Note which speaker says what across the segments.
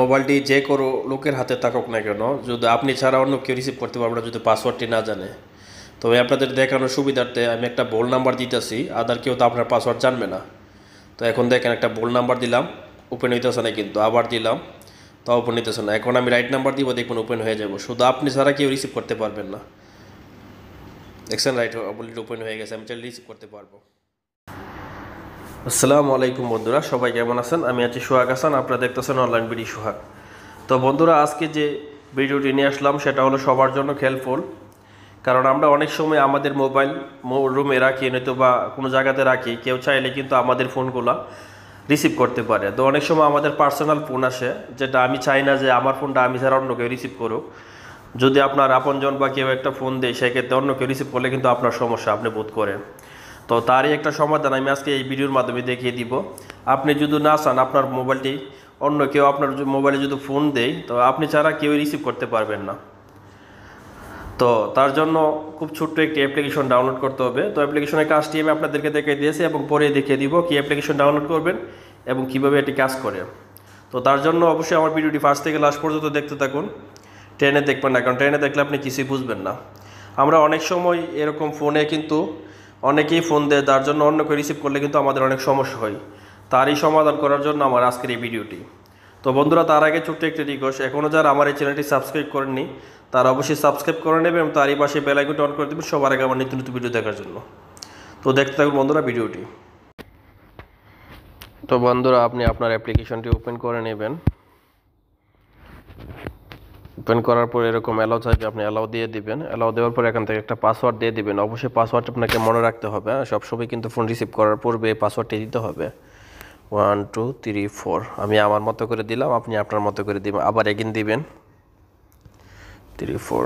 Speaker 1: মোবাইলটি যে কোনো লোকের হাতে থাকুক না কেন, যদি আপনি ছাড়া অন্য কেউ রিসিভ করতে পারবে না যদি পাসওয়ার্ডটি না জানে। তবে আপনাদের দেখানোর সুবিধার্থে আমি একটা বোল্ড নাম্বার দিতেছি, আদার কেউ তো আপনার পাসওয়ার্ড জানবে না। তো এখন দেখেন একটা বোল্ড নাম্বার দিলাম, ওপেন হইতেছে না, কিন্তু আবার দিলাম তা ওপেন হইতেছে না। এখন আমি রাইট নাম্বার দিব, দেখুন ওপেন হয়ে যাব। শুধু আপনি ছাড়া কেউ রিসিভ করতে পারবেন না। দেখছেন রাইট অলরেডি ওপেন হয়ে গেছে, আমি চাইলে রিসিভ করতে পারবো। আসসালামু আলাইকুম বন্ধুরা, সবাই কেমন আছেন? আমি আছি সোহাগ হাসান, আপনারা দেখতেছেন অনলাইন বিডি সোহাগ। তো বন্ধুরা, আজকে যে ভিডিওটি নিয়ে আসলাম সেটা হলো সবার জন্য হেল্পফুল। কারণ আমরা অনেক সময় আমাদের মোবাইল রুমে রাখি, নয়তো বা কোনো জায়গাতে রাখি, কেউ চাইলে কিন্তু আমাদের ফোনগুলো রিসিভ করতে পারে। তো অনেক সময় আমাদের পার্সোনাল ফোন আসে, যেটা আমি চাই না যে আমার ফোনটা আমি ছাড়া অন্য কেউ রিসিভ করুক। যদি আপনার আপনজন বা কেউ একটা ফোন দেয়, সেক্ষেত্রে অন্য কেউ রিসিভ করলে কিন্তু আপনার সমস্যা আপনি বোধ করেন। তো তারই একটা সমাধান আমি আজকে এই ভিডিওর মাধ্যমে দেখিয়ে দিব। আপনি যদি না চান আপনার মোবাইলটি অন্য কেউ আপনার মোবাইলে যদি ফোন দেয়, তো আপনি ছাড়া কেউ রিসিভ করতে পারবেন না। তো তার জন্য খুব ছোট্ট একটি অ্যাপ্লিকেশন ডাউনলোড করতে হবে। তো অ্যাপ্লিকেশনের কাজটি আমি আপনাদেরকে দেখিয়ে দিয়েছি এবং পরে দেখিয়ে দিব কি অ্যাপ্লিকেশন ডাউনলোড করবেন এবং কীভাবে এটি কাজ করে। তো তার জন্য অবশ্যই আমার ভিডিওটি ফার্স্ট থেকে লাস্ট পর্যন্ত দেখতে থাকুন। ট্রেনে দেখবেন না, কারণ ট্রেনে দেখলে আপনি কিছুই বুঝবেন না। আমরা অনেক সময় এরকম ফোনে কিন্তু অনেকেই ফোন দেয়, তার জন্য অন্য কেউ রিসিভ করলে কিন্তু আমাদের অনেক সমস্যা হয়। তারই সমাধান করার জন্য আমার আজকের এই ভিডিওটি। তো বন্ধুরা, তার আগে ছোট্ট একটি রিকোয়েস্ট, এখনও যারা আমার এই চ্যানেলটি সাবস্ক্রাইব করেননি তারা অবশ্যই সাবস্ক্রাইব করে নেবেন এবং তারই পাশে বেল আইকনটি অন করে দেবেন সবার আগে আমার নিত্য নতুন ভিডিও দেখার জন্য। তো দেখতে থাকুন বন্ধুরা ভিডিওটি। তো বন্ধুরা, আপনি আপনার অ্যাপ্লিকেশনটি ওপেন করে নেবেন। ওপেন করার পর এরকম অ্যালাউ চাইবে, আপনি অ্যালাউ দিয়ে দিবেন। অ্যালাউ দেওয়ার পর এখান থেকে একটা পাসওয়ার্ড দিয়ে দিবেন। অবশ্যই পাসওয়ার্ড আপনাকে মনে রাখতে হবে, সবসময় কিন্তু ফোন রিসিভ করার পূর্বে এই পাসওয়ার্ডটি দিতে হবে। 1 2 3 4 আমি আমার মতো করে দিলাম, আপনি আপনার মতো করে দিবেন। আবার এগিন দিবেন 3 4।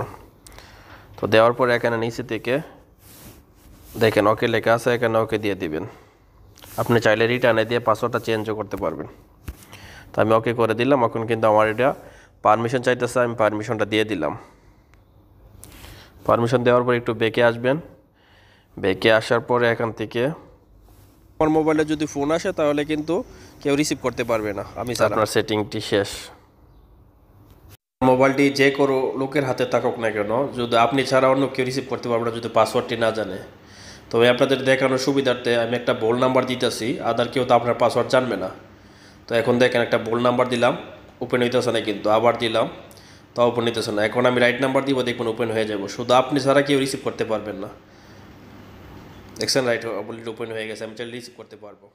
Speaker 1: তো দেওয়ার পর এখানে নিচে থেকে দেখেন ওকে লেখা আছে, এখানে ওকে দিয়ে দিবেন। আপনি চাইলে রিটার্নে দিয়ে পাসওয়ার্ডটা চেঞ্জও করতে পারবেন। তো আমি ওকে করে দিলাম। এখন কিন্তু আমার এটা পারমিশন চাইতেছে, আমি পারমিশনটা দিয়ে দিলাম। পারমিশন দেওয়ার পর একটু বেঁকে আসবেন। বেঁকে আসার পরে এখান থেকে আমার মোবাইলে যদি ফোন আসে তাহলে কিন্তু কেউ রিসিভ করতে পারবে না আমি ছাড়া। আপনার সেটিংটি শেষ। মোবাইলটি যে কোনো লোকের হাতে থাকুক না কেন, যদি আপনি ছাড়া অন্য কেউ রিসিভ করতে পারবে না যদি পাসওয়ার্ডটি না জানে। তবে আপনাদের দেখানোর সুবিধার্থে আমি একটা বোল্ড নাম্বার দিতেছি, আদার কেউ তো আপনার পাসওয়ার্ড জানবে না। তো এখন দেখেন একটা বোল্ড নাম্বার দিলাম, ওপেন হইতেছে না, কিন্তু আবার দিলাম তা ওপেন হইতেছে না। এখন আমি রাইট নাম্বার দিব, দেখুন ওপেন হয়ে যাব। শুধু আপনি ছাড়া কেউ রিসিভ করতে পারবেন না। দেখছেন রাইট অলরেডি ওপেন হয়ে গেছে, আমি চাইলে রিসিভ করতে পারবো।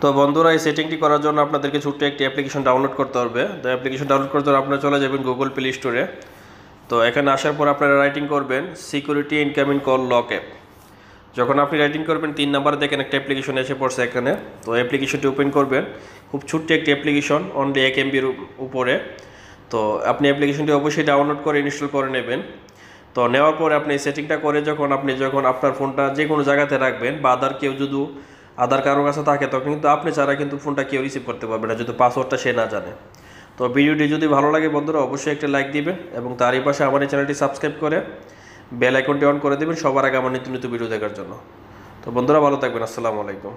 Speaker 1: তো বন্ধুরা, এই সেটিংটি করার জন্য আপনাদেরকে ছোট্ট একটি অ্যাপ্লিকেশন ডাউনলোড করতে হবে। তো অ্যাপ্লিকেশন ডাউনলোড করতে হলে আপনারা চলে যাবেন গুগল প্লে স্টোরে। তো এখানে আসার পর আপনারা রাইটিং করবেন security incoming call lock app. যখন আপনি রাইটিং করবেন 3 নাম্বারে দেখেন একটা অ্যাপ্লিকেশন এসে পড়ছে এখানে। তো অ্যাপ্লিকেশনটি ওপেন করবেন। খুব ছোট্ট একটি অ্যাপ্লিকেশন, অনলি 1 MB উপরে। তো আপনি অ্যাপ্লিকেশনটি অবশ্যই ডাউনলোড করে ইনস্টল করে নেবেন। তো নেওয়ার পরে আপনি এই সেটিংটা করে যখন আপনার ফোনটা যে কোনো জায়গাতে রাখবেন বা আদার কারোর কাছে থাকে, তখন কিন্তু আপনি ছাড়া কিন্তু ফোনটা কেউ রিসিভ করতে পারবে না যদি পাসওয়ার্ডটা সে না জানে। তো ভিডিওটি যদি ভালো লাগে বন্ধুরা অবশ্যই একটা লাইক দিবেন এবং তারই পাশে আমার এই চ্যানেলটি সাবস্ক্রাইব করে বেল আইকনটি অন করে দেবেন সবার আগে আমার নিত্য নতুন ভিডিও দেখার জন্য। তো বন্ধুরা ভালো থাকবেন, আসসালামু আলাইকুম।